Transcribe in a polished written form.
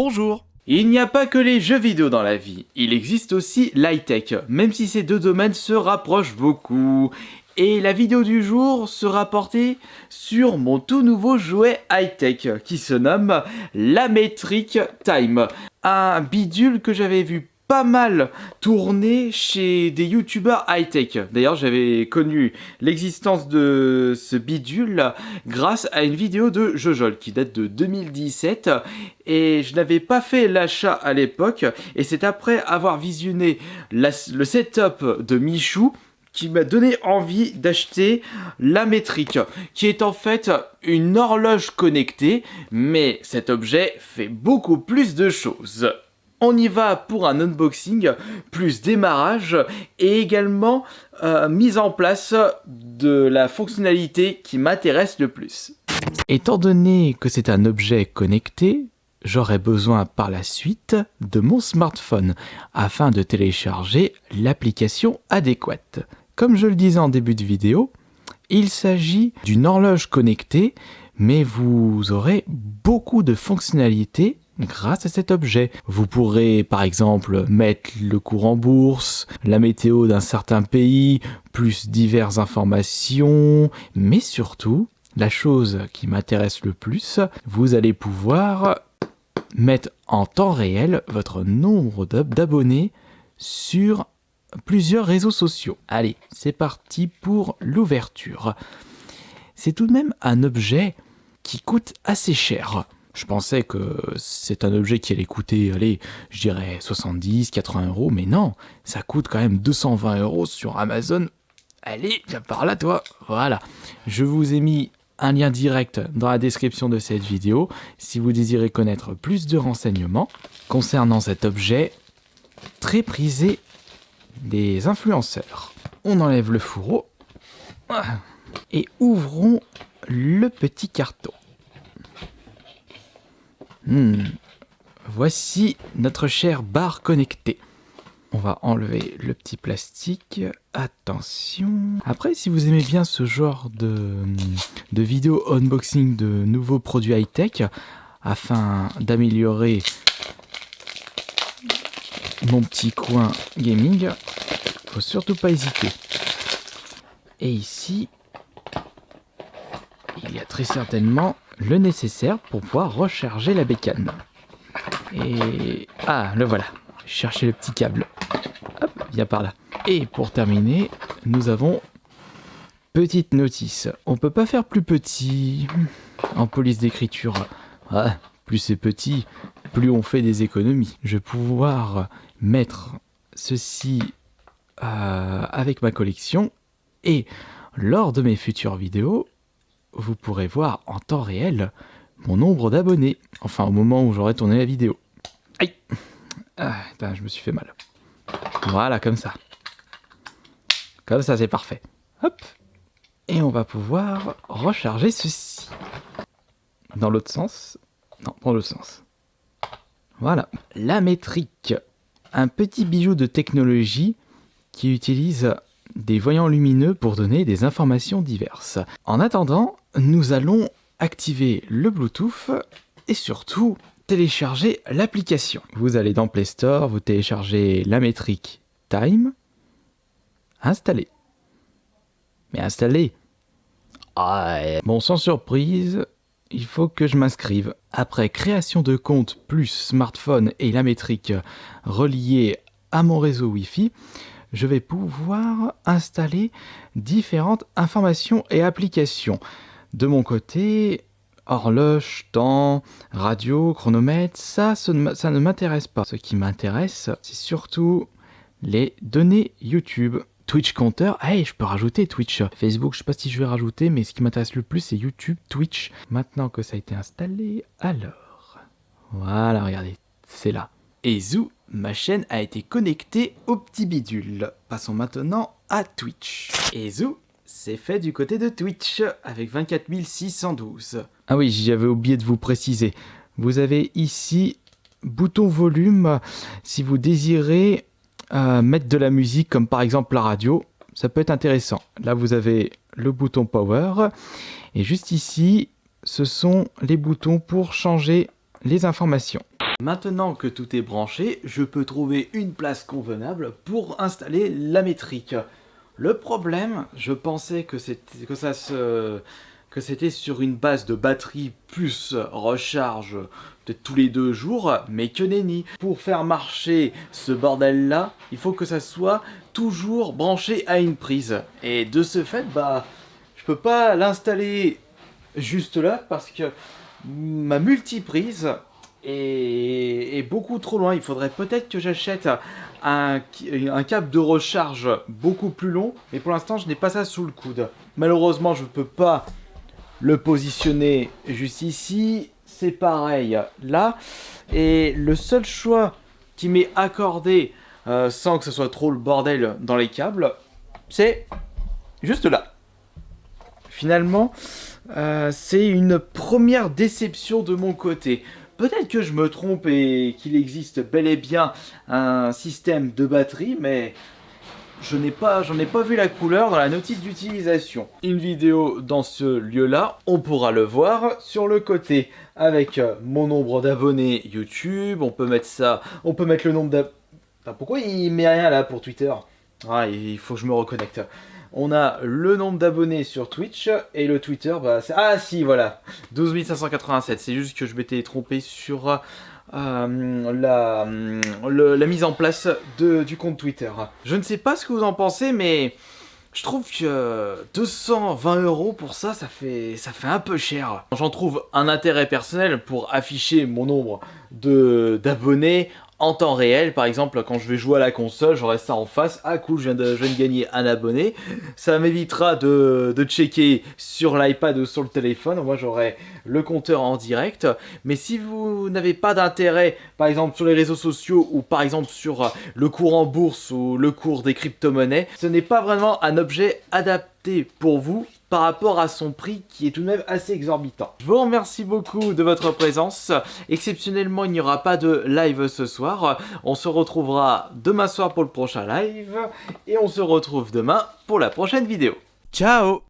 Bonjour. Il n'y a pas que les jeux vidéo dans la vie, il existe aussi l'high-tech, même si ces deux domaines se rapprochent beaucoup. Et la vidéo du jour sera portée sur mon tout nouveau jouet high-tech qui se nomme Lametric Time. Un bidule que j'avais vu pas mal tourner chez des youtubeurs high-tech. D'ailleurs, j'avais connu l'existence de ce bidule grâce à une vidéo de Jojol qui date de 2017 et je n'avais pas fait l'achat à l'époque et c'est après avoir visionné le setup de Michou qui m'a donné envie d'acheter Lametric, qui est en fait une horloge connectée, mais cet objet fait beaucoup plus de choses. On y va pour un unboxing, plus démarrage et également mise en place de la fonctionnalité qui m'intéresse le plus. Étant donné que c'est un objet connecté, j'aurai besoin par la suite de mon smartphone afin de télécharger l'application adéquate. Comme je le disais en début de vidéo, il s'agit d'une horloge connectée, mais vous aurez beaucoup de fonctionnalités grâce à cet objet. Vous pourrez par exemple mettre le cours en bourse, la météo d'un certain pays, plus diverses informations, mais surtout, la chose qui m'intéresse le plus, vous allez pouvoir mettre en temps réel votre nombre d'abonnés sur plusieurs réseaux sociaux. Allez, c'est parti pour l'ouverture. C'est tout de même un objet qui coûte assez cher. Je pensais que c'est un objet qui allait coûter, allez, je dirais 70, 80 €, mais non, ça coûte quand même 220 € sur Amazon. Allez, viens par là toi. Voilà, je vous ai mis un lien direct dans la description de cette vidéo si vous désirez connaître plus de renseignements concernant cet objet très prisé des influenceurs. On enlève le fourreau et ouvrons le petit carton. Voici notre chère barre connectée. On va enlever le petit plastique. Attention. Après, si vous aimez bien ce genre de vidéos unboxing de nouveaux produits high-tech, afin d'améliorer mon petit coin gaming, faut surtout pas hésiter. Et ici, il y a très certainement le nécessaire pour pouvoir recharger la bécane. Et ah, le voilà. Cherchez le petit câble. Hop, viens par là. Et pour terminer, nous avons petite notice. On peut pas faire plus petit en police d'écriture. Ah, plus c'est petit, plus on fait des économies. Je vais pouvoir mettre ceci avec ma collection et lors de mes futures vidéos, vous pourrez voir en temps réel mon nombre d'abonnés. Enfin, au moment où j'aurai tourné la vidéo. Aïe! Ah, putain, je me suis fait mal. Voilà, comme ça. Comme ça, c'est parfait. Hop! Et on va pouvoir recharger ceci. Dans l'autre sens. Non, dans le sens. Voilà. Lametric. Un petit bijou de technologie qui utilise des voyants lumineux pour donner des informations diverses. En attendant, nous allons activer le Bluetooth et surtout télécharger l'application. Vous allez dans Play Store, vous téléchargez Lametric Time, installer. Mais installer. Bon, sans surprise, il faut que je m'inscrive. Après création de compte plus smartphone et Lametric relié à mon réseau Wi-Fi, je vais pouvoir installer différentes informations et applications. De mon côté, horloge, temps, radio, chronomètre, ça ne m'intéresse pas. Ce qui m'intéresse, c'est surtout les données YouTube. Twitch compteur, hey, je peux rajouter Twitch. Facebook, je sais pas si je vais rajouter, mais ce qui m'intéresse le plus, c'est YouTube, Twitch. Maintenant que ça a été installé, alors... Voilà, regardez, c'est là. Et zou, ma chaîne a été connectée au petit bidule. Passons maintenant à Twitch. Et zou, c'est fait du côté de Twitch, avec 24 612. Ah oui, j'avais oublié de vous préciser. Vous avez ici, bouton volume, si vous désirez mettre de la musique, comme par exemple la radio, ça peut être intéressant. Là, vous avez le bouton Power, et juste ici, ce sont les boutons pour changer les informations. Maintenant que tout est branché, je peux trouver une place convenable pour installer la métrique. Le problème, je pensais que c'était sur une base de batterie plus recharge peut-être tous les 2 jours, mais que nenni. Pour faire marcher ce bordel-là, il faut que ça soit toujours branché à une prise. Et de ce fait, je peux pas l'installer juste là parce que ma multiprise est beaucoup trop loin. Il faudrait peut-être que j'achète un câble de recharge beaucoup plus long, mais pour l'instant je n'ai pas ça sous le coude. Malheureusement je ne peux pas le positionner juste ici, c'est pareil là, et le seul choix qui m'est accordé sans que ce soit trop le bordel dans les câbles, c'est juste là. Finalement, c'est une première déception de mon côté. Peut-être que je me trompe et qu'il existe bel et bien un système de batterie, mais j'en ai pas vu la couleur dans la notice d'utilisation. Une vidéo dans ce lieu-là, on pourra le voir sur le côté avec mon nombre d'abonnés YouTube. On peut mettre ça, on peut mettre le nombre d'abonnés. Pourquoi il met rien là pour Twitter? Ah, il faut que je me reconnecte. On a le nombre d'abonnés sur Twitch et le Twitter, c'est... Ah si, voilà, 12 587. C'est juste que je m'étais trompé sur la mise en place du compte Twitter. Je ne sais pas ce que vous en pensez, mais je trouve que 220 € pour ça, ça fait un peu cher. J'en trouve un intérêt personnel pour afficher mon nombre d'abonnés en temps réel. Par exemple, quand je vais jouer à la console, j'aurai ça en face. Ah cool, je viens de gagner un abonné. Ça m'évitera de checker sur l'iPad ou sur le téléphone. Moi, j'aurai le compteur en direct. Mais si vous n'avez pas d'intérêt, par exemple sur les réseaux sociaux ou par exemple sur le cours en bourse ou le cours des crypto-monnaies, ce n'est pas vraiment un objet adapté pour vous par rapport à son prix qui est tout de même assez exorbitant. Je vous remercie beaucoup de votre présence. Exceptionnellement, il n'y aura pas de live ce soir. On se retrouvera demain soir pour le prochain live et on se retrouve demain pour la prochaine vidéo. Ciao!